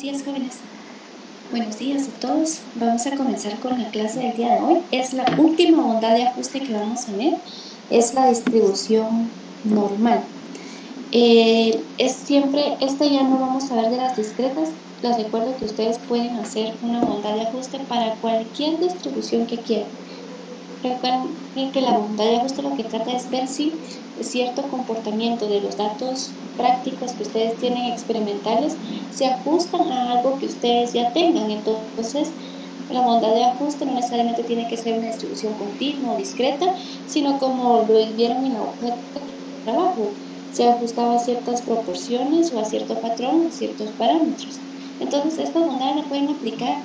días, jóvenes. Buenos días a todos. Vamos a comenzar con la clase del día de hoy. Es la última bondad de ajuste que vamos a ver. Es la distribución normal. Esta ya no vamos a ver de las discretas. Les recuerdo que ustedes pueden hacer una bondad de ajuste para cualquier distribución que quieran. Recuerden que la bondad de ajuste lo que trata es ver si cierto comportamiento de los datos prácticos que ustedes tienen experimentales se ajustan a algo que ustedes ya tengan. Entonces, la bondad de ajuste no necesariamente tiene que ser una distribución continua o discreta, sino como lo vieron en la hoja de trabajo, se ajustaba a ciertas proporciones o a cierto patrón, a ciertos parámetros. Entonces, esta bondad la pueden aplicar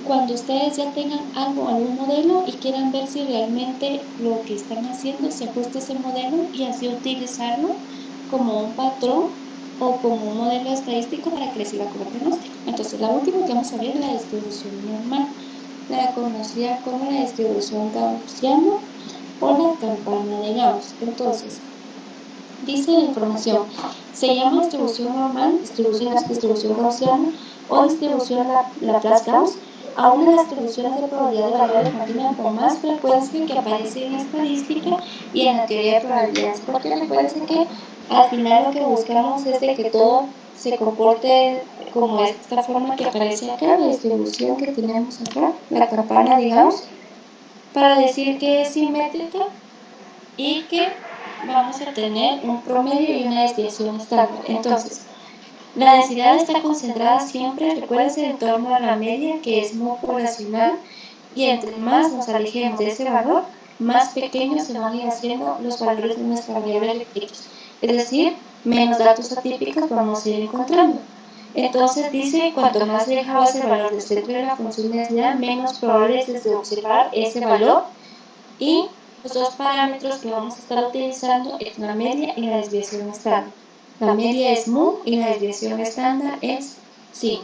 cuando ustedes ya tengan algún modelo y quieran ver si realmente lo que están haciendo se ajusta a ese modelo y así utilizarlo como un patrón o como un modelo estadístico para que les sirva como pronóstico. Entonces, la última que vamos a ver es la distribución normal, la conocida como la distribución gaussiana o la campana de Gauss. Entonces, dice la información, se llama distribución normal, distribución gaussiana o distribución Laplace-Gauss a una de las distribuciones de probabilidad de valores continua con más frecuencia que aparece en estadística y en la teoría de probabilidades, porque recuerden que al final lo que buscamos es de que todo se comporte como esta forma que aparece acá, la distribución que tenemos acá, la campana de Gauss, para decir que es simétrica y que vamos a tener un promedio y una desviación estándar. Entonces, la densidad está concentrada siempre, recuérdense, en torno a la media, que es muy poblacional, y entre más nos alejemos de ese valor, más pequeños se van a ir haciendo los valores de nuestra variable rectitos. Es decir, menos datos atípicos vamos a ir encontrando. Entonces dice, cuanto más alejado es el valor del centro de la función de densidad, menos probable es de observar ese valor, y los dos parámetros que vamos a estar utilizando es la media y la desviación estándar. La media es mu y la desviación estándar es psi.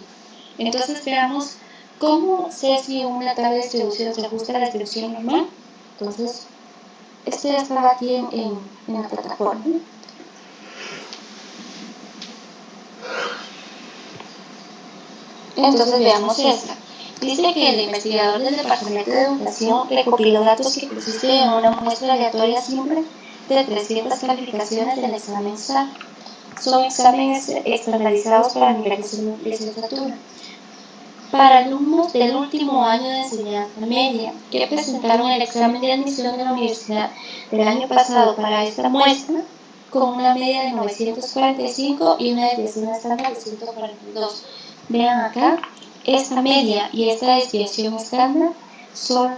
Entonces veamos cómo sé si una tal distribución se ajusta a la distribución normal. Entonces, esto ya estaba aquí en la plataforma. Entonces veamos esta. Dice que el investigador del Departamento de Educación recopiló datos que consisten en una muestra aleatoria simple de 300 calificaciones del examen SAT. Son exámenes estandarizados para niveles de licenciatura. Para alumnos del último año de enseñanza media que presentaron el examen de admisión de la universidad del año pasado para esta muestra, con una media de 945 y una desviación estándar de 142. Vean acá, esta media y esta desviación estándar son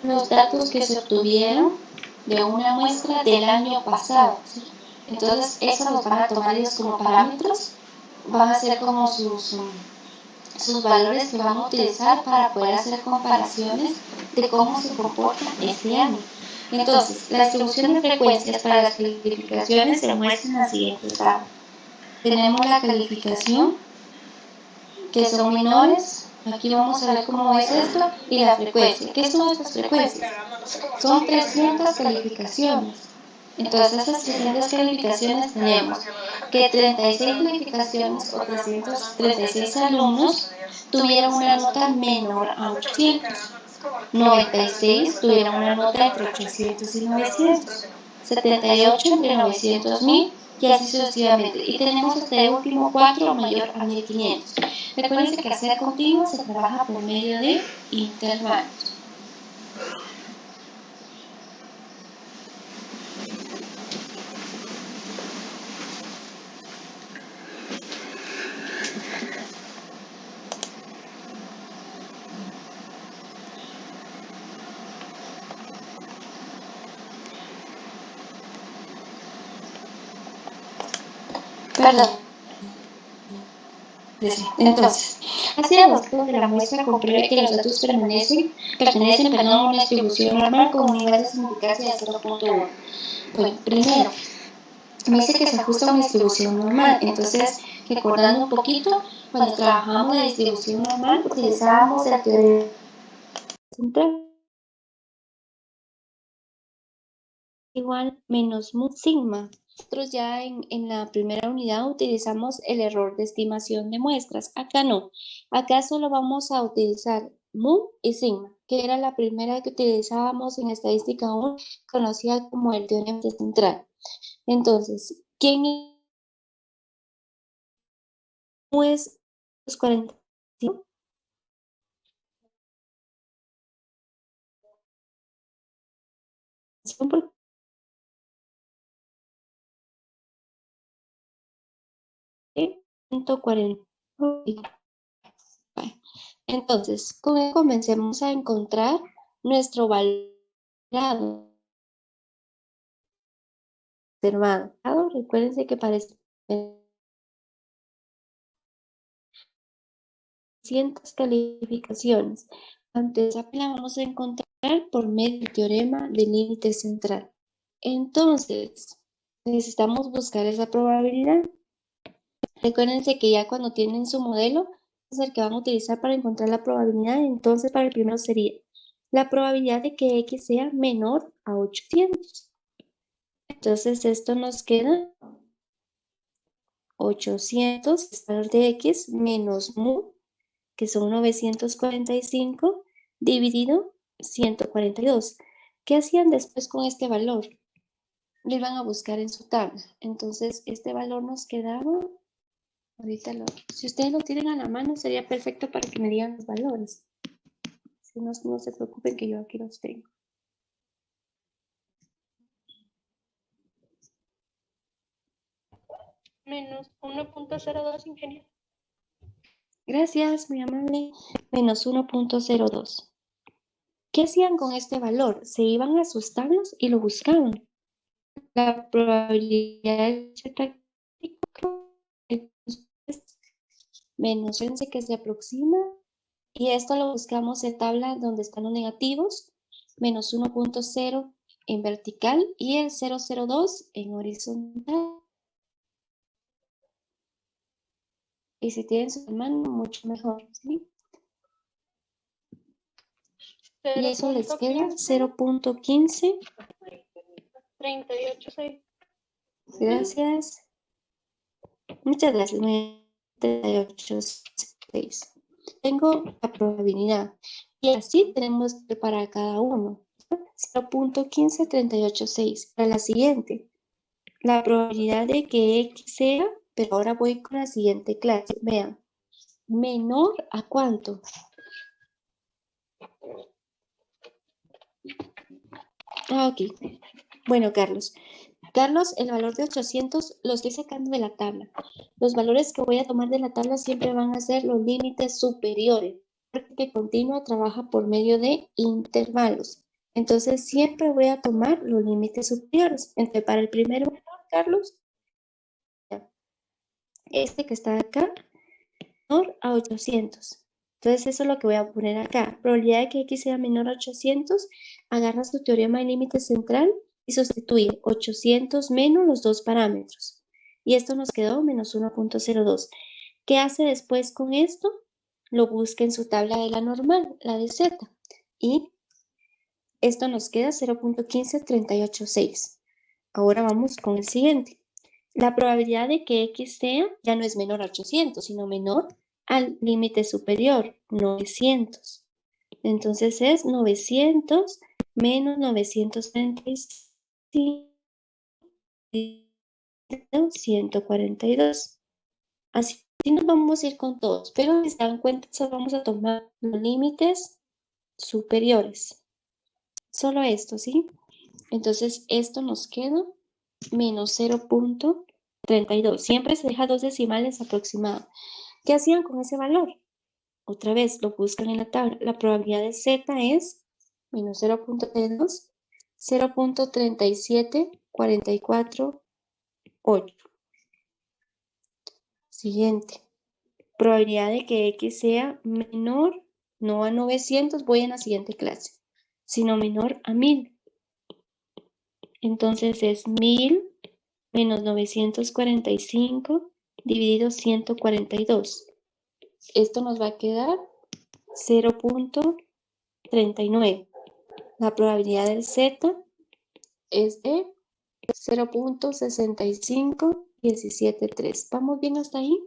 los datos que se obtuvieron de una muestra del año pasado, ¿sí? Entonces, esos los van a tomar ellos como parámetros, van a ser como sus valores que van a utilizar para poder hacer comparaciones de cómo se comporta este año. Entonces, la distribución de frecuencias para las calificaciones se muestra en la siguiente tabla. Tenemos la calificación, que son menores. Aquí vamos a ver cómo es esto, y la frecuencia. ¿Qué son estas frecuencias? Son 300 calificaciones. Entonces, esas 300 calificaciones tenemos que 36 calificaciones o 336 alumnos tuvieron una nota menor a 800. 96 tuvieron una nota entre 800 y 900. 78 entre 900 1000 y así sucesivamente. Y tenemos este último 4 mayor a 1500. Recuerden que hacer continuo se trabaja por medio de intervalos. Perdón. Entonces, hacia los datos de la muestra compruebe que los datos pertenecen a una distribución normal con un nivel de significancia de 0.1. Bueno, primero, me dice que se ajusta a una distribución normal. Entonces, recordando un poquito, cuando trabajamos la distribución normal, utilizábamos la teoría central igual menos mu sigma. nosotros ya en la primera unidad utilizamos el error de estimación de muestras. Acá no. Acá solo vamos a utilizar mu y sigma, que era la primera que utilizábamos en estadística 1, conocida como el teorema central. Entonces, ¿quién es los 45? ¿Por 140. Entonces, comencemos a encontrar nuestro valor observado. Recuérdense que parece cientos calificaciones. Antes la vamos a encontrar por medio del teorema del límite central. Entonces, necesitamos buscar esa probabilidad. Recuérdense que ya cuando tienen su modelo, es el que van a utilizar para encontrar la probabilidad. Entonces, para el primero sería la probabilidad de que X sea menor a 800. Entonces, esto nos queda 800 de X menos mu, que son 945, dividido 142. ¿Qué hacían después con este valor? Lo iban a buscar en su tabla. Entonces, este valor nos quedaba, si ustedes lo tienen a la mano, sería perfecto para que me digan los valores. Si no, no se preocupen que yo aquí los tengo. Menos 1.02, ingeniero. Gracias, muy amable. Menos 1.02. ¿Qué hacían con este valor? Se iban a sus tablas y lo buscaban. La probabilidad de menos que se aproxima, y esto lo buscamos en tabla donde están los negativos, menos 1.0 en vertical y el 0.02 en horizontal. Y si tienen su mano, mucho mejor, ¿sí? Y eso les queda 0.15. 38.6. Gracias. Muchas gracias. 38.6. Tengo la probabilidad. Y así tenemos para cada uno. 0.1538.6. Para la siguiente, la probabilidad de que X sea, pero ahora voy con la siguiente clase. Vean, menor a cuánto. Ok. Bueno, Carlos, el valor de 800 lo estoy sacando de la tabla. Los valores que voy a tomar de la tabla siempre van a ser los límites superiores, porque continua trabaja por medio de intervalos. Entonces, siempre voy a tomar los límites superiores. Entonces, para el primero, Carlos, este que está acá, menor a 800. Entonces, eso es lo que voy a poner acá. Probabilidad de que X sea menor a 800, agarras tu teorema de límite central y sustituye 800 menos los dos parámetros. Y esto nos quedó menos 1.02. ¿Qué hace después con esto? Lo busca en su tabla de la normal, la de Z. Y esto nos queda 0.1538.6. Ahora vamos con el siguiente. La probabilidad de que X sea ya no es menor a 800, sino menor al límite superior, 900. Entonces es 900 menos 935, 142. Así nos vamos a ir con todos, pero si se dan cuenta, solo vamos a tomar los límites superiores. Solo esto, ¿sí? Entonces esto nos queda menos 0.32. Siempre se deja dos decimales aproximados. ¿Qué hacían con ese valor? Otra vez lo buscan en la tabla. La probabilidad de Z es menos 0.32, 0.37448. Siguiente. Probabilidad de que X sea menor, no a 900, voy en la siguiente clase, sino menor a 1000. Entonces es 1000 menos 945 dividido 142. Esto nos va a quedar 0.39. La probabilidad del Z es de 0.65173. ¿Vamos bien hasta ahí?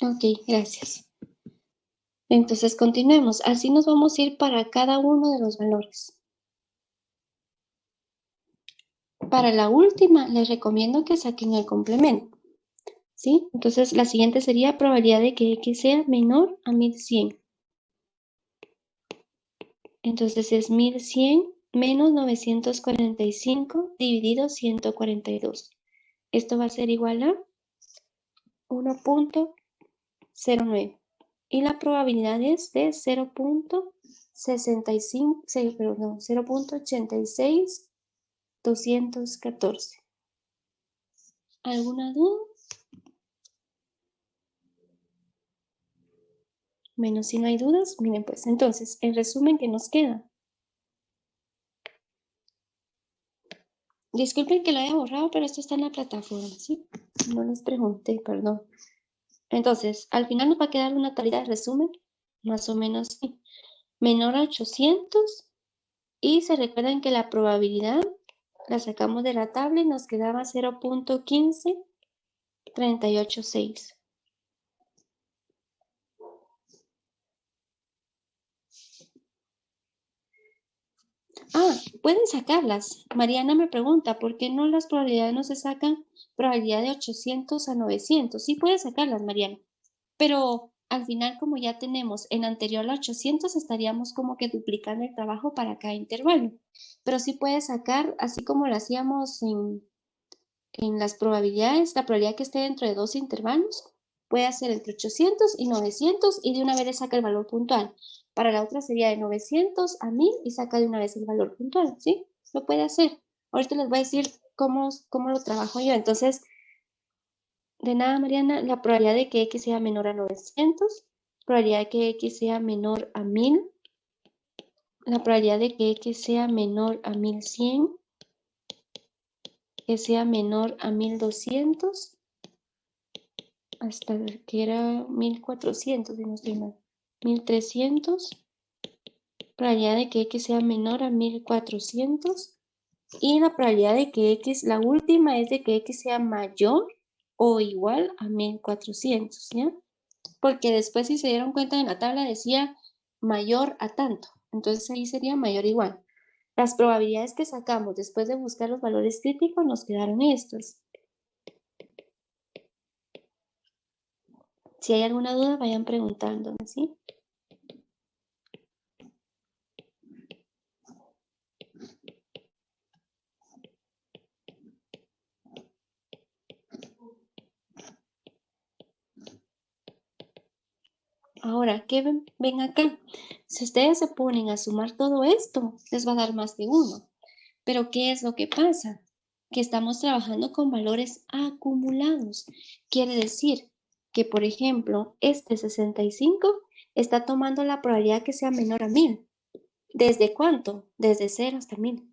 Ok, gracias. Entonces continuemos. Así nos vamos a ir para cada uno de los valores. Para la última, les recomiendo que saquen el complemento. ¿Sí? Entonces, la siguiente sería probabilidad de que X sea menor a 1100. Entonces, es 1100 menos 945 dividido 142. Esto va a ser igual a 1.09. Y la probabilidad es de 0.65, perdón, 0.86214. ¿Alguna duda? Bueno, si no hay dudas, miren pues, entonces, el resumen que nos queda. Disculpen que lo haya borrado, pero esto está en la plataforma, ¿sí? No les pregunté, perdón. Entonces, al final nos va a quedar una tablita de resumen, más o menos así. Menor a 800, y se recuerdan que la probabilidad la sacamos de la tabla y nos quedaba 0.15386. Ah, pueden sacarlas. Mariana me pregunta, ¿por qué no las probabilidades no se sacan? Probabilidad de 800 a 900. Sí puedes sacarlas, Mariana. Pero al final, como ya tenemos en anterior a 800, estaríamos como que duplicando el trabajo para cada intervalo. Pero sí puedes sacar, así como lo hacíamos en las probabilidades, la probabilidad que esté dentro de dos intervalos, puede hacer entre 800 y 900 y de una vez le saca el valor puntual. Para la otra sería de 900 a 1000 y saca de una vez el valor puntual, ¿sí? Lo puede hacer. Ahorita les voy a decir cómo lo trabajo yo. Entonces, de nada, Mariana, la probabilidad de que X sea menor a 900, probabilidad de que X sea menor a 1000, la probabilidad de que X sea menor a 1100, que sea menor a 1200, hasta que era 1400, si no estoy mal, 1300, probabilidad de que X sea menor a 1400, y la probabilidad de que X, la última es de que X sea mayor o igual a 1400, ¿ya? Porque después, si se dieron cuenta, en la tabla decía mayor a tanto, entonces ahí sería mayor o igual. Las probabilidades que sacamos después de buscar los valores críticos nos quedaron estas. Si hay alguna duda, vayan preguntándome, ¿sí? Ahora, ¿qué ven acá? Si ustedes se ponen a sumar todo esto, les va a dar más de 1. Pero ¿qué es lo que pasa? Que estamos trabajando con valores acumulados. Quiere decir que, por ejemplo, este 65 está tomando la probabilidad que sea menor a 1000. ¿Desde cuánto? Desde 0 hasta 1000.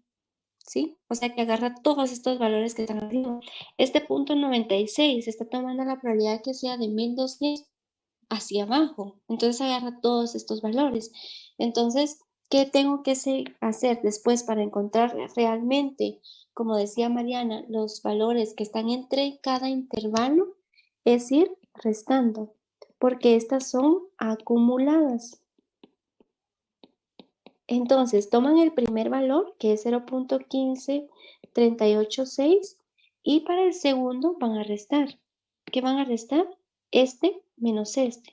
¿Sí? O sea que agarra todos estos valores que están arriba. Este punto 96 está tomando la probabilidad que sea de 1200 hacia abajo. Entonces agarra todos estos valores. Entonces, ¿qué tengo que hacer después para encontrar realmente, como decía Mariana, los valores que están entre cada intervalo? Es ir restando, porque estas son acumuladas. Entonces, toman el primer valor, que es 0.15386, y para el segundo van a restar. ¿Qué van a restar? Este menos este.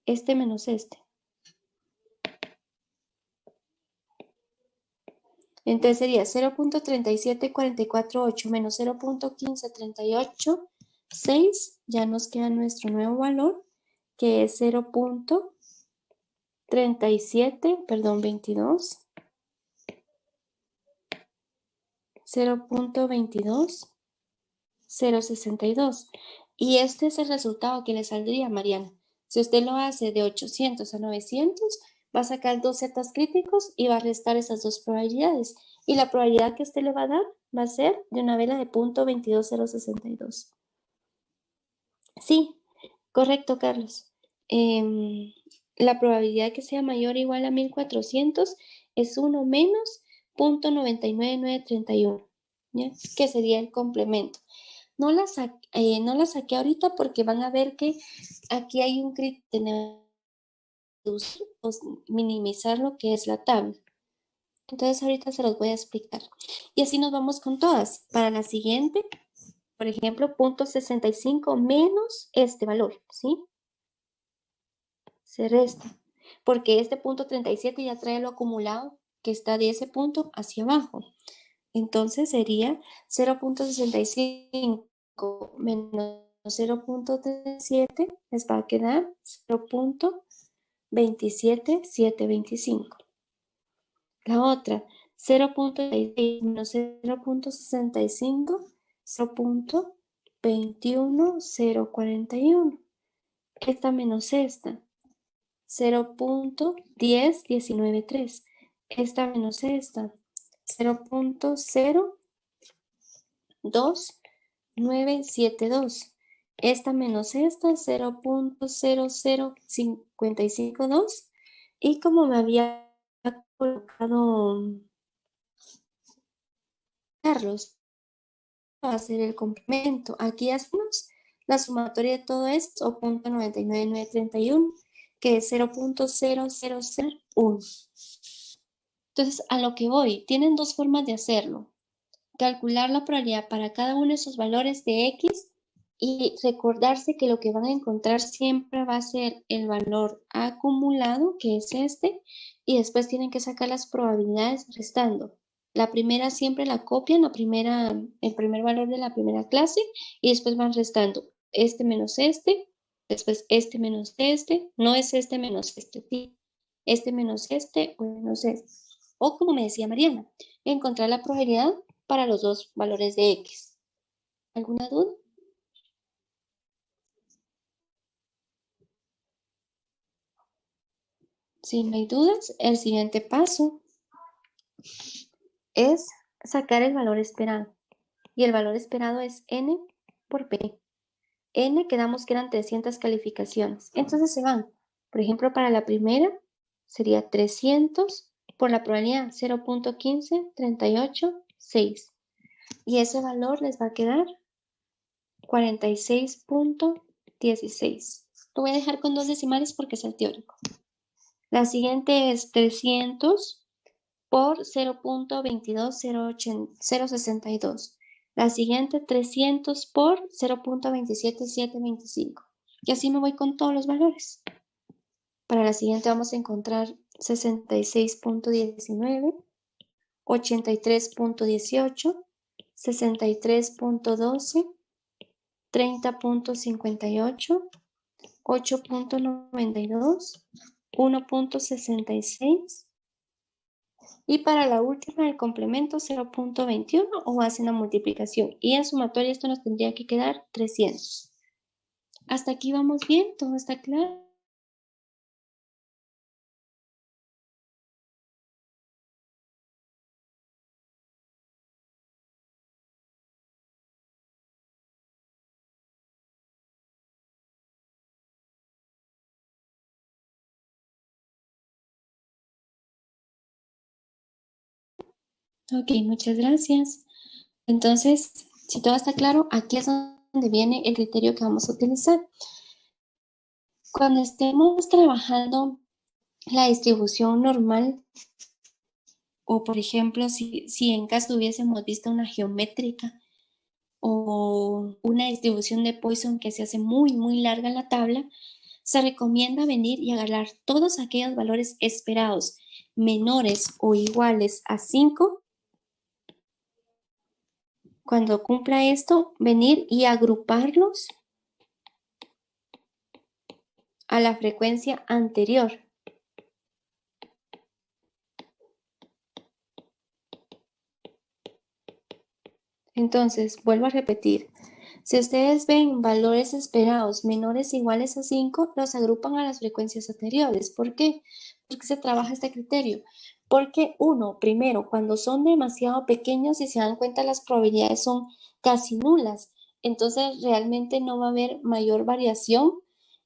Este menos este. Entonces sería 0.37448 menos 0.15386. Ya nos queda nuestro nuevo valor, que es 0.62. Y este es el resultado que le saldría, Mariana. Si usted lo hace de 800 a 900, va a sacar dos zetas críticos y va a restar esas dos probabilidades. Y la probabilidad que usted le va a dar va a ser de una vela de 0.22062. Sí, correcto, Carlos. La probabilidad de que sea mayor o igual a 1400 es 1 menos 0.999931, ¿ya? Que sería el complemento. No la saqué ahorita porque van a ver que aquí hay un criterio de minimizar lo que es la tabla. Entonces ahorita se los voy a explicar. Y así nos vamos con todas. Para la siguiente, por ejemplo, 0.65 menos este valor, ¿sí? Se resta. Porque este 0.37 ya trae lo acumulado que está de ese punto hacia abajo. Entonces sería 0.65 menos 0.37 les va a quedar 0.27725. La otra, 0.66 menos 0.65, 0.21041. Esta menos esta, 0.10193. Esta menos esta, 0.02972. Esta menos esta, 0.00552. Y como me había colocado Carlos, va a hacer el complemento. Aquí hacemos la sumatoria de todo esto, o 0.99931, que es 0.0001. Entonces, a lo que voy, tienen dos formas de hacerlo. Calcular la probabilidad para cada uno de esos valores de X y recordarse que lo que van a encontrar siempre va a ser el valor acumulado, que es este, y después tienen que sacar las probabilidades restando. La primera siempre la copian, el primer valor de la primera clase, y después van restando este menos después este menos no es este menos sí, este menos o menos este. O como me decía Mariana, encontrar la probabilidad para los dos valores de X. ¿Alguna duda? Si no hay dudas, el siguiente paso es sacar el valor esperado. Y el valor esperado es N por P. N quedamos que eran 300 calificaciones. Entonces se van. Por ejemplo, para la primera sería 300 por la probabilidad 0.15386. Y ese valor les va a quedar 46.16. Lo voy a dejar con dos decimales porque es el teórico. La siguiente es 300 por 0.22062. La siguiente 300 por 0.27725. Y así me voy con todos los valores. Para la siguiente vamos a encontrar 66.19, 83.18, 63.12, 30.58, 8.92, 1.66 y para la última el complemento 0.21 o hacen la multiplicación y en sumatoria esto nos tendría que quedar 300. ¿Hasta aquí vamos bien? ¿Todo está claro? Ok, muchas gracias. Entonces, si todo está claro, aquí es donde viene el criterio que vamos a utilizar. Cuando estemos trabajando la distribución normal, o por ejemplo, si en caso hubiésemos visto una geométrica o una distribución de Poisson que se hace muy, muy larga en la tabla, se recomienda venir y agarrar todos aquellos valores esperados menores o iguales a 5 cuando cumpla esto, venir y agruparlos a la frecuencia anterior. Entonces, vuelvo a repetir. Si ustedes ven valores esperados menores o iguales a 5, los agrupan a las frecuencias anteriores. ¿Por qué? Porque se trabaja este criterio. Porque primero, cuando son demasiado pequeños y se dan cuenta, las probabilidades son casi nulas. Entonces, realmente no va a haber mayor variación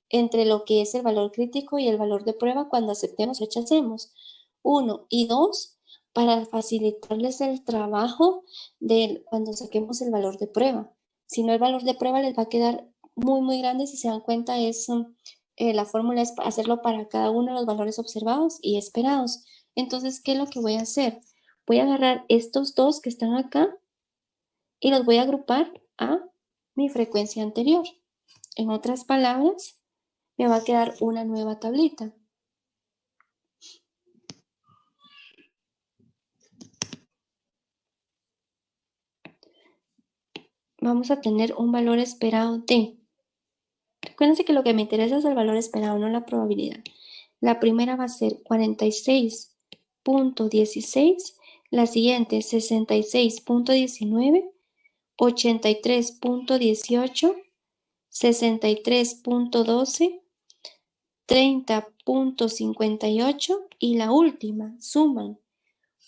entre lo que es el valor crítico y el valor de prueba cuando aceptemos o rechacemos. 1 y 2, para facilitarles el trabajo de cuando saquemos el valor de prueba. Si no, el valor de prueba les va a quedar muy, muy grande. Si se dan cuenta, la fórmula es hacerlo para cada uno de los valores observados y esperados. Entonces, ¿qué es lo que voy a hacer? Voy a agarrar estos dos que están acá y los voy a agrupar a mi frecuencia anterior. En otras palabras, me va a quedar una nueva tablita. Vamos a tener un valor esperado de... Recuérdense que lo que me interesa es el valor esperado, no la probabilidad. La primera va a ser 46.16, la siguiente 66.19, 83.18, 63.12, 30.58 y la última suman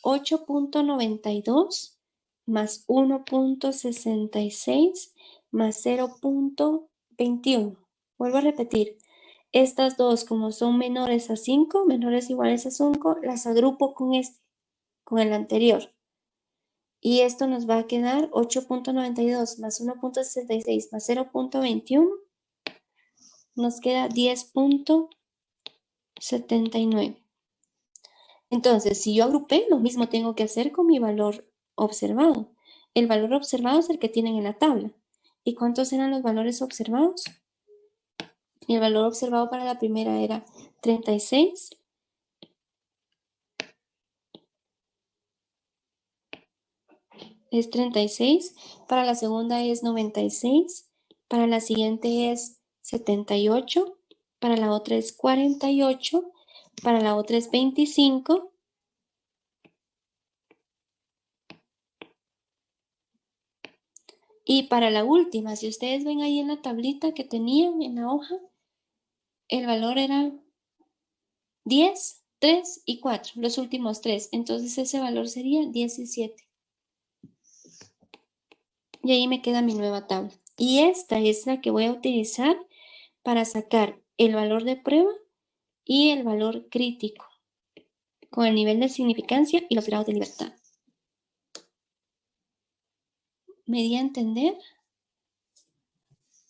8.92 más 1.66 más 0.21. Vuelvo a repetir, estas dos, como son menores a 5, menores o iguales a 5, las agrupo con el anterior. Y esto nos va a quedar 8.92 más 1.66 más 0.21. Nos queda 10.79. Entonces, si yo agrupé, lo mismo tengo que hacer con mi valor observado. El valor observado es el que tienen en la tabla. ¿Y cuántos eran los valores observados? El valor observado para la primera era 36. Es 36. Para la segunda es 96. Para la siguiente es 78. Para la otra es 48. Para la otra es 25. Y para la última, si ustedes ven ahí en la tablita que tenían en la hoja, el valor era 10, 3 y 4, los últimos 3. Entonces ese valor sería 17. Y ahí me queda mi nueva tabla. Y esta es la que voy a utilizar para sacar el valor de prueba y el valor crítico, con el nivel de significancia y los grados de libertad. ¿Me di a entender?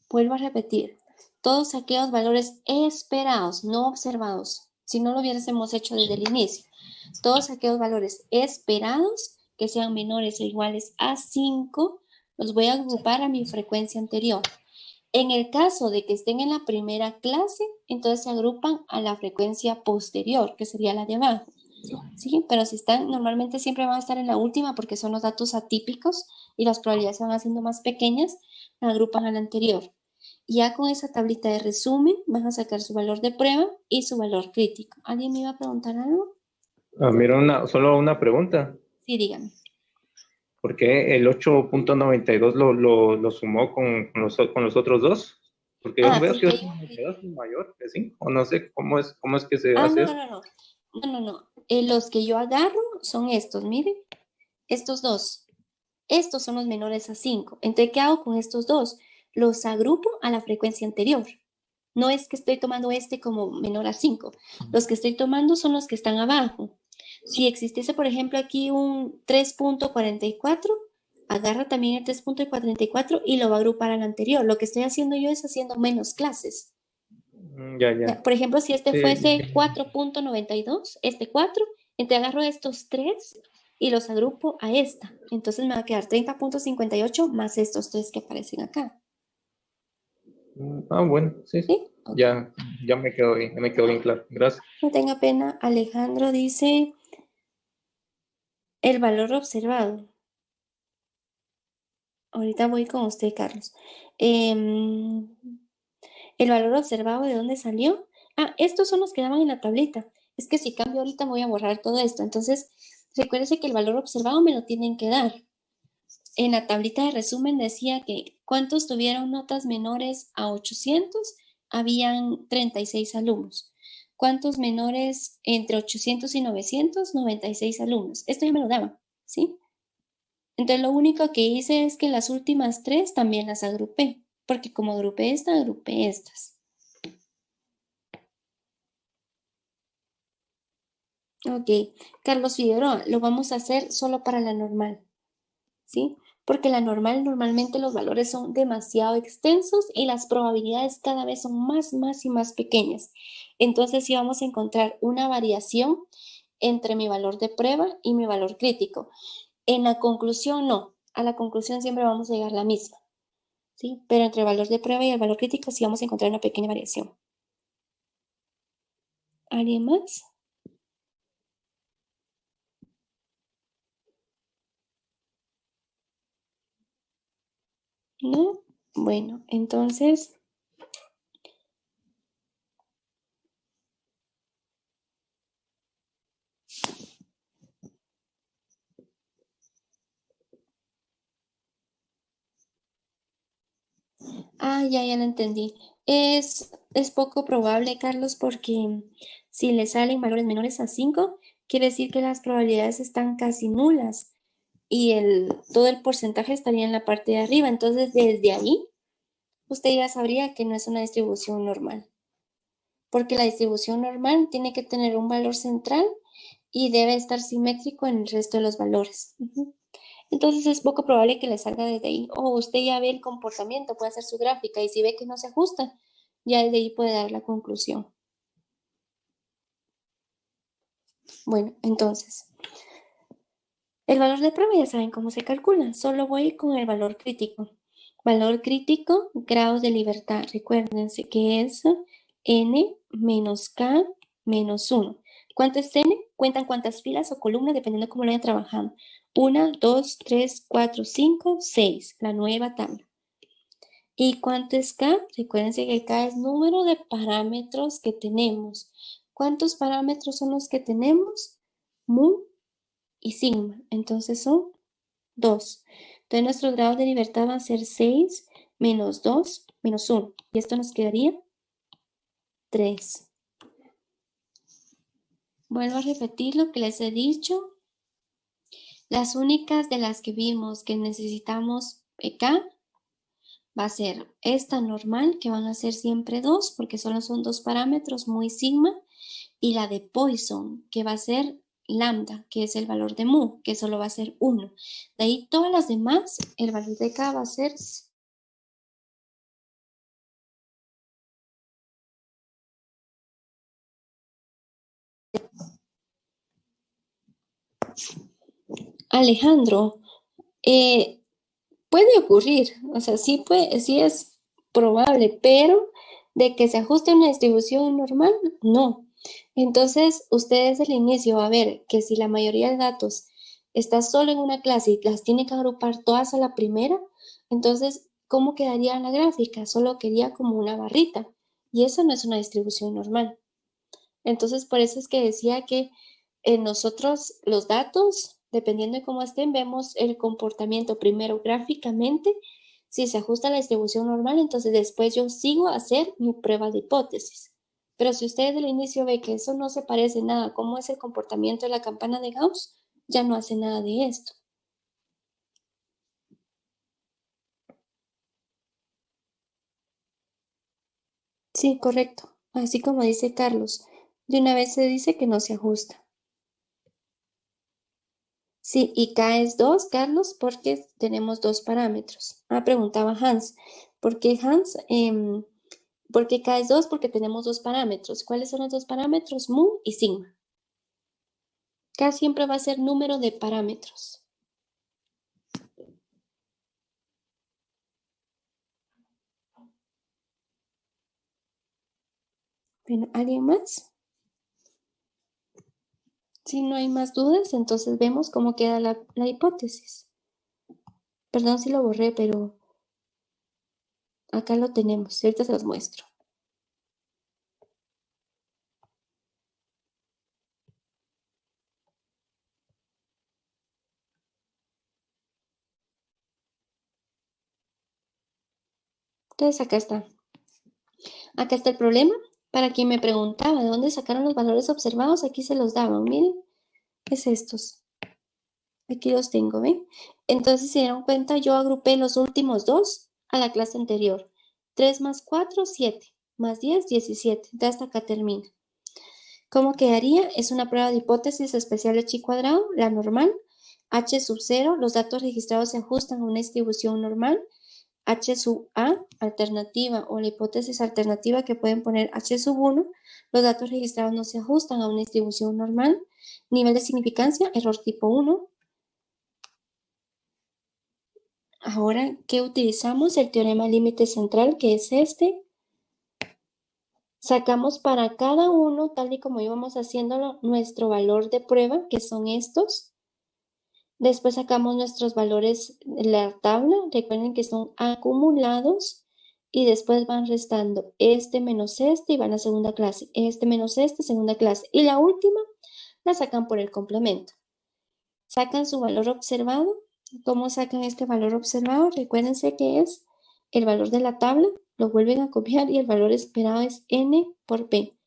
Vuelvo a repetir. Todos aquellos valores esperados, no observados, si no lo hubiésemos hecho desde el inicio, todos aquellos valores esperados que sean menores o iguales a 5, los voy a agrupar a mi frecuencia anterior. En el caso de que estén en la primera clase, entonces se agrupan a la frecuencia posterior, que sería la de abajo. ¿Sí? Pero si están, normalmente siempre van a estar en la última porque son los datos atípicos y las probabilidades se van haciendo más pequeñas, la agrupan a la anterior. Y ya con esa tablita de resumen van a sacar su valor de prueba y su valor crítico. ¿Alguien me iba a preguntar algo? Mira, solo una pregunta. Sí, dígame. ¿Por qué el 8.92 lo sumó con los otros dos? Porque yo veo que Porque 8.92 es mayor que 5, o no sé cómo es que se hace eso. No. Los que yo agarro son estos, miren. Estos dos. Estos son los menores a 5. Entonces, ¿qué hago con estos dos? Los agrupo a la frecuencia anterior. No es que estoy tomando este como menor a 5. Los que estoy tomando son los que están abajo. Si existiese, por ejemplo, aquí un 3.44, agarra también el 3.44 y lo va a agrupar al anterior. Lo que estoy haciendo yo es haciendo menos clases. Ya. Por ejemplo, si este Sí. fuese 4.92, este 4, entonces agarro estos 3 y los agrupo a esta. Entonces me va a quedar 30.58 más estos 3 que aparecen acá. Bueno, sí. ¿Sí? Okay. Ya me quedó bien claro. Gracias. No tenga pena. Alejandro dice el valor observado. Ahorita voy con usted, Carlos. El valor observado, ¿de dónde salió? Estos son los que daban en la tablita. Es que si cambio ahorita me voy a borrar todo esto. Entonces, recuérdese que el valor observado me lo tienen que dar. En la tablita de resumen decía que ¿cuántos tuvieron notas menores a 800? Habían 36 alumnos. ¿Cuántos menores entre 800 y 900? 96 alumnos. Esto ya me lo daban, ¿sí? Entonces lo único que hice es que las últimas 3 también las agrupé, porque como agrupé estas. Ok, Carlos Figueroa, lo vamos a hacer solo para la normal, ¿sí? Porque la normal normalmente los valores son demasiado extensos y las probabilidades cada vez son más y más pequeñas. Entonces sí vamos a encontrar una variación entre mi valor de prueba y mi valor crítico. En la conclusión no, a la conclusión siempre vamos a llegar la misma, ¿sí? Pero entre el valor de prueba y el valor crítico sí vamos a encontrar una pequeña variación. ¿Alguien más? ¿No? Bueno, entonces... ya lo entendí. Es poco probable, Carlos, porque si le salen valores menores a 5, quiere decir que las probabilidades están casi nulas y todo el porcentaje estaría en la parte de arriba. Entonces, desde ahí, usted ya sabría que no es una distribución normal, porque la distribución normal tiene que tener un valor central y debe estar simétrico en el resto de los valores. Entonces es poco probable que le salga desde ahí. O usted ya ve el comportamiento, puede hacer su gráfica y si ve que no se ajusta, ya desde ahí puede dar la conclusión. Bueno, entonces, el valor de prueba ya saben cómo se calcula. Solo voy con el valor crítico. Valor crítico, grados de libertad. Recuérdense que es n menos k menos 1. ¿Cuánto es n? Cuentan cuántas filas o columnas dependiendo de cómo lo vayan trabajando. 1, 2, 3, 4, 5, 6. La nueva tabla. ¿Y cuánto es K? Recuérdense que K es número de parámetros que tenemos. ¿Cuántos parámetros son los que tenemos? Mu y sigma. Entonces son 2. Entonces nuestros grados de libertad van a ser 6 menos 2 menos 1. Y esto nos quedaría 3. Vuelvo a repetir lo que les he dicho. Las únicas de las que vimos que necesitamos K va a ser esta normal, que van a ser siempre 2, porque solo son 2 parámetros, muy sigma, y la de Poisson, que va a ser lambda, que es el valor de mu, que solo va a ser 1. De ahí todas las demás, el valor de K va a ser... Alejandro, puede ocurrir, o sea, sí es probable, pero de que se ajuste a una distribución normal, no. Entonces, usted desde el inicio va a ver que si la mayoría de datos está solo en una clase y las tiene que agrupar todas a la primera, entonces, ¿cómo quedaría la gráfica? Solo quería como una barrita, y eso no es una distribución normal. Entonces, por eso es que decía que nosotros los datos, dependiendo de cómo estén, vemos el comportamiento primero gráficamente. Si se ajusta a la distribución normal, entonces después yo sigo a hacer mi prueba de hipótesis. Pero si usted desde el inicio ve que eso no se parece nada a cómo es el comportamiento de la campana de Gauss, ya no hace nada de esto. Sí, correcto. Así como dice Carlos, de una vez se dice que no se ajusta. Sí, y K es 2, Carlos, porque tenemos 2 parámetros. Preguntaba Hans. ¿Por qué Hans? ¿Por qué K es 2? Porque tenemos 2 parámetros. ¿Cuáles son los 2 parámetros? Mu y sigma. K siempre va a ser número de parámetros. Bueno, ¿alguien más? Si no hay más dudas, entonces vemos cómo queda la hipótesis. Perdón si lo borré, pero acá lo tenemos. Ahorita se los muestro. Entonces acá está. Acá está el problema. Para quien me preguntaba de dónde sacaron los valores observados, aquí se los daban. Miren, es estos. Aquí los tengo, ¿ven? Entonces, si se dieron cuenta, yo agrupé los últimos dos a la clase anterior. 3 más 4, 7. Más 10, 17. Ya hasta acá termina. ¿Cómo quedaría? Es una prueba de hipótesis especial de chi cuadrado, la normal. H sub 0, los datos registrados se ajustan a una distribución normal. H sub A, alternativa o la hipótesis alternativa que pueden poner H sub 1, los datos registrados no se ajustan a una distribución normal. Nivel de significancia, error tipo 1. Ahora, ¿qué utilizamos? El teorema límite central, que es este. Sacamos para cada uno, tal y como íbamos haciéndolo, nuestro valor de prueba, que son estos. Después sacamos nuestros valores de la tabla. Recuerden que son acumulados. Y después van restando este menos este y van a segunda clase. Este menos este, segunda clase. Y la última la sacan por el complemento. Sacan su valor observado. ¿Cómo sacan este valor observado? Recuérdense que es el valor de la tabla, lo vuelven a copiar y el valor esperado es n por p.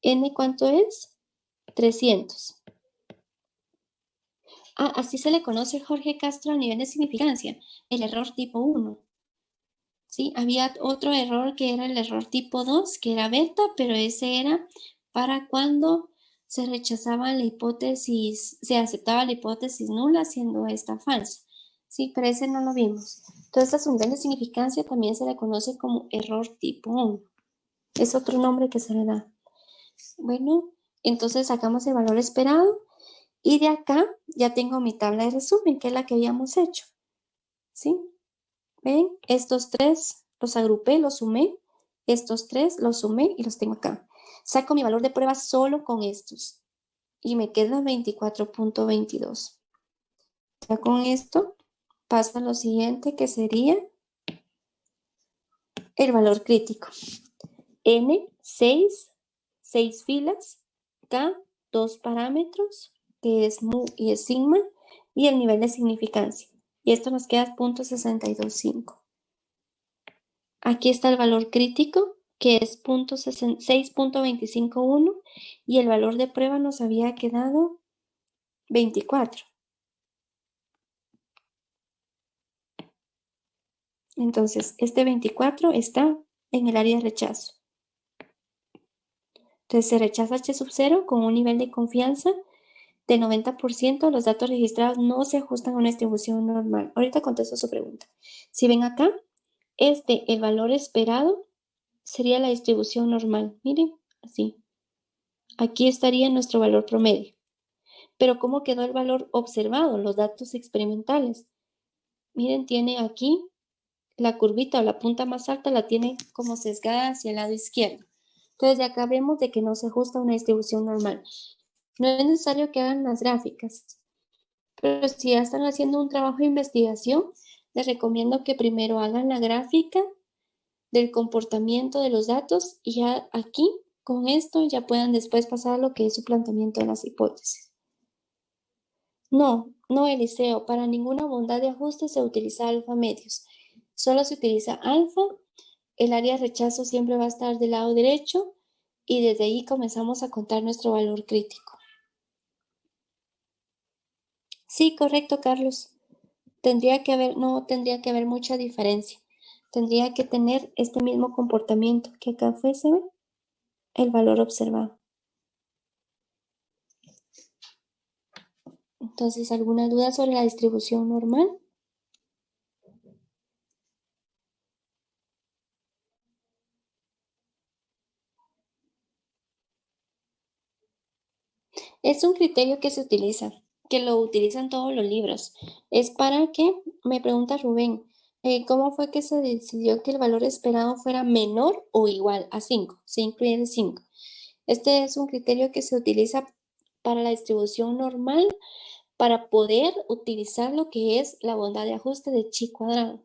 ¿N cuánto es? 300. Así se le conoce, Jorge Castro, a nivel de significancia, el error tipo 1. ¿Sí? Había otro error que era el error tipo 2, que era beta, pero ese era para cuando se rechazaba la hipótesis, se aceptaba la hipótesis nula, siendo esta falsa. Sí, pero ese no lo vimos. Entonces, esta unidad de significancia también se le conoce como error tipo 1. Es otro nombre que se le da. Bueno, entonces sacamos el valor esperado y de acá ya tengo mi tabla de resumen, que es la que habíamos hecho. ¿Sí? ¿Ven? Estos tres los agrupé, los sumé. Estos tres los sumé y los tengo acá. Saco mi valor de prueba solo con estos. Y me queda 24.22. Ya con esto pasa lo siguiente, que sería el valor crítico. N, 6 filas. K, 2 parámetros, que es mu y es sigma. Y el nivel de significancia. Y esto nos queda 0.625. Aquí está el valor crítico, que es 6.251, y el valor de prueba nos había quedado 24. Entonces, este 24 está en el área de rechazo. Entonces, se rechaza H sub 0 con un nivel de confianza de 90%. Los datos registrados no se ajustan a una distribución normal. Ahorita contesto su pregunta. Si ven acá, el valor esperado sería la distribución normal. Miren, así. Aquí estaría nuestro valor promedio. Pero ¿cómo quedó el valor observado? Los datos experimentales. Miren, tiene aquí la curvita o la punta más alta la tiene como sesgada hacia el lado izquierdo. Entonces de acá vemos de que no se ajusta a una distribución normal. No es necesario que hagan las gráficas, pero si ya están haciendo un trabajo de investigación, les recomiendo que primero hagan la gráfica del comportamiento de los datos y ya aquí, con esto, ya puedan después pasar a lo que es su planteamiento de las hipótesis. No, Eliseo, para ninguna bondad de ajuste se utiliza alfa medios. Solo se utiliza alfa, el área de rechazo siempre va a estar del lado derecho y desde ahí comenzamos a contar nuestro valor crítico. Sí, correcto, Carlos. No tendría que haber mucha diferencia. Tendría que tener este mismo comportamiento que acá fuese el valor observado. Entonces, ¿alguna duda sobre la distribución normal? Es un criterio que se utiliza, que lo utilizan todos los libros. Es para que, me pregunta Rubén, ¿cómo fue que se decidió que el valor esperado fuera menor o igual a 5? Se incluye el 5. Este es un criterio que se utiliza para la distribución normal, para poder utilizar lo que es la bondad de ajuste de chi cuadrado.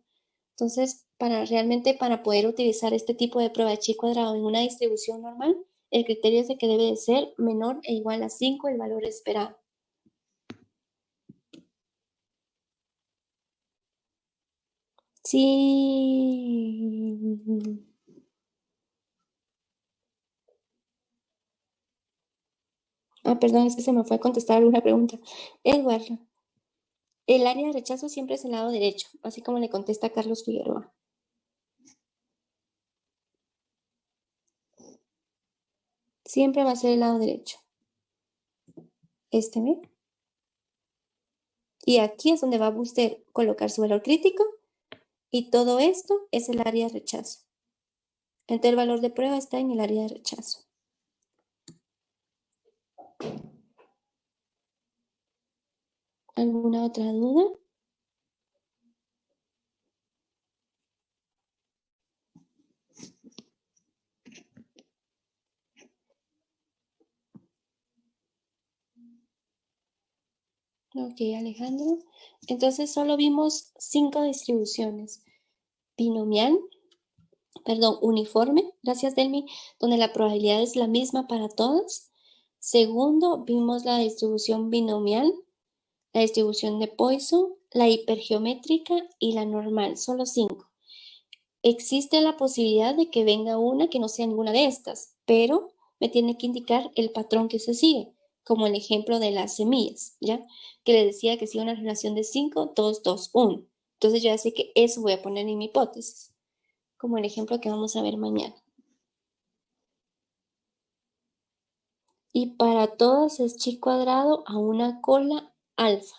Entonces, para poder utilizar este tipo de prueba de chi cuadrado en una distribución normal, el criterio es de que debe de ser menor e igual a 5 el valor esperado. Sí. Perdón, es que se me fue a contestar alguna pregunta. Edward, el área de rechazo siempre es el lado derecho, así como le contesta Carlos Figueroa. Siempre va a ser el lado derecho. ¿Ve? Y aquí es donde va usted colocar su valor crítico y todo esto es el área de rechazo. Entonces el valor de prueba está en el área de rechazo. ¿Alguna otra duda? Ok, Alejandro. Entonces solo vimos 5 distribuciones. Uniforme, gracias Delmi, donde la probabilidad es la misma para todas. Segundo, vimos la distribución binomial, la distribución de Poisson, la hipergeométrica y la normal, solo 5. Existe la posibilidad de que venga una que no sea ninguna de estas, pero me tiene que indicar el patrón que se sigue, como el ejemplo de las semillas, ¿ya? Que le decía que sigue una relación de 5, 2, 2, 1. Entonces yo ya sé que eso voy a poner en mi hipótesis, como el ejemplo que vamos a ver mañana. Y para todas es chi cuadrado a una cola alfa.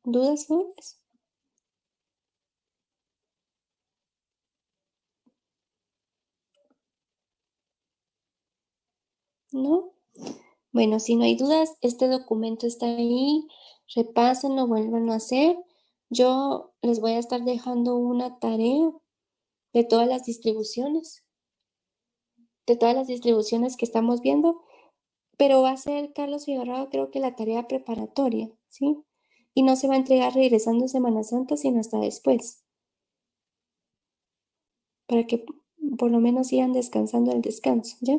¿Dudas sobre eso? ¿No? Bueno, si no hay dudas, este documento está ahí. Repásenlo, vuélvanlo a hacer. Yo les voy a estar dejando una tarea de todas las distribuciones, que estamos viendo, pero va a ser Carlos Figueroa, creo que la tarea preparatoria, ¿sí? Y no se va a entregar regresando Semana Santa, sino hasta después, para que por lo menos sigan descansando el descanso, ¿ya?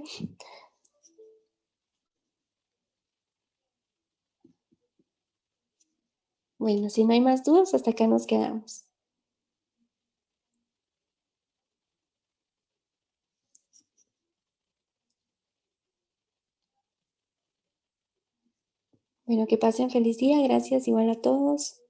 Bueno, si no hay más dudas, hasta acá nos quedamos. Bueno, que pasen feliz día. Gracias igual a todos.